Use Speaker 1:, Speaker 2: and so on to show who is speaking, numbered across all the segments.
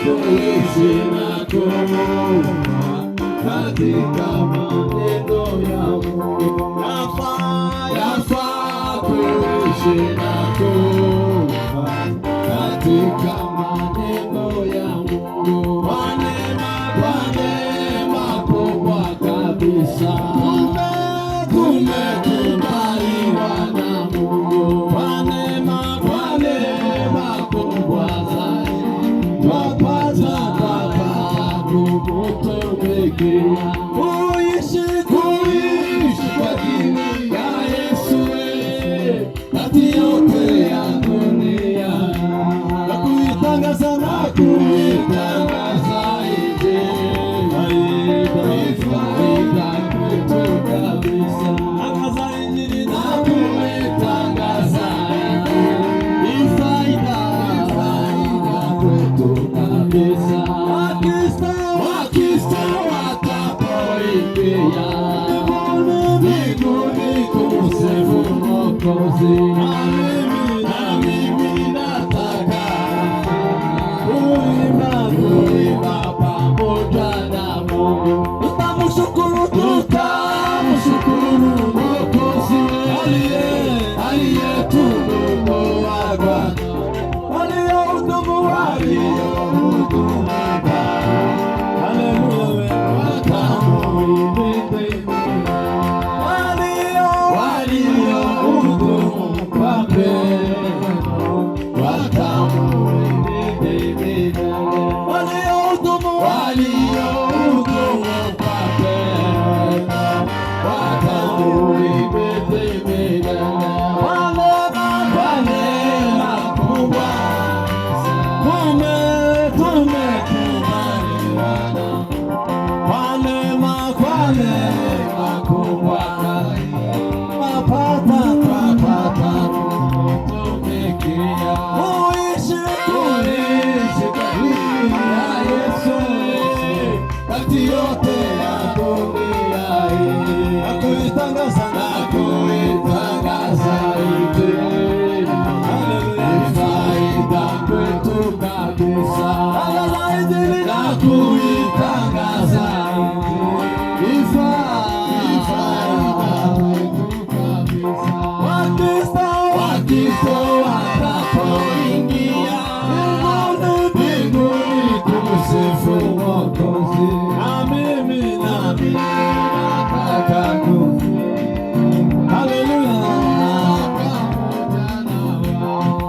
Speaker 1: kuishi na kuomba katika maneno ya Mungu. Yafaa kuishi na kuomba katika maneno ya Mungu. Kwa neema kubwa kabisa tumekubaliwa na Mungu. Kwa neema kubwa zaidi twapata kukutumikia. Kuishi kwa ajili ya Yesu kati yote ya dunia, na kuitangaza faida kwetu kabisa. Tangaza Injili na kuitangaza ni faida kwetu kabisa. Wakristo watapoingia mbinguni kumsifu Mwokozi. Na mimi nataka kuimba pamoja na Mungu. Tutamshukuru Mwokozi aliyetukomboa Bwana, aliyehudumu yote ya dunia hii, na kuitangaza Injili. Faida kwetu kabisa. Tangaza Injili na kuitangaza Injili. Faida kwetu kabisa. Wakristo watapoingia mbinguni kumsifu Mwokozi.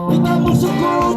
Speaker 1: Tutamshukuru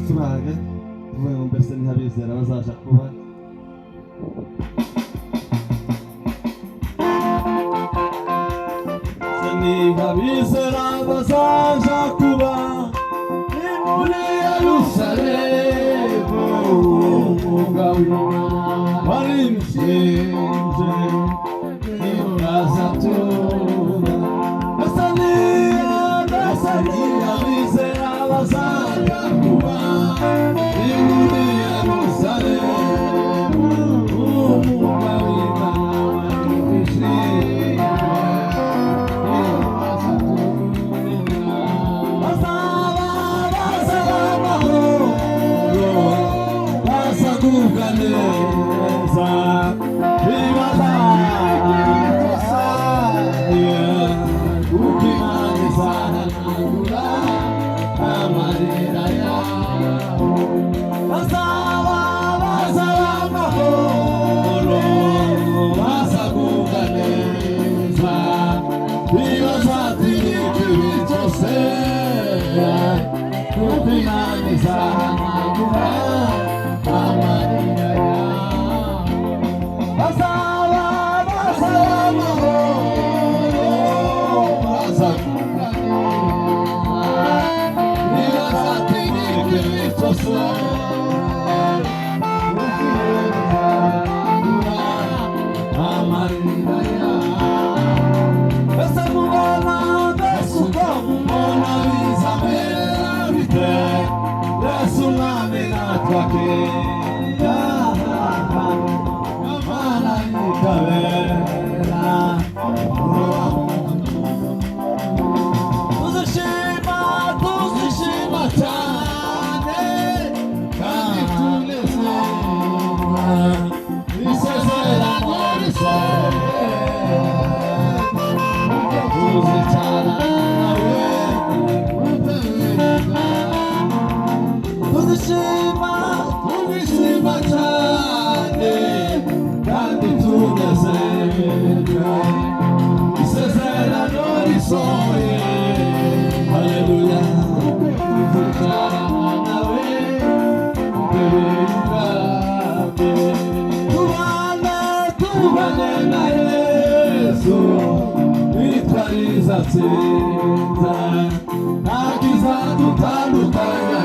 Speaker 2: turage tuvuye ngo mbese ntihabizera bazaja kuba ntihabizera bazaja kuba muri Yerusalemu umugabo wari mushinje nturazatura basaniya bizera bazaja kuba muri Yerusalemu umugabo wari mushinje Ntakiza dutandukanya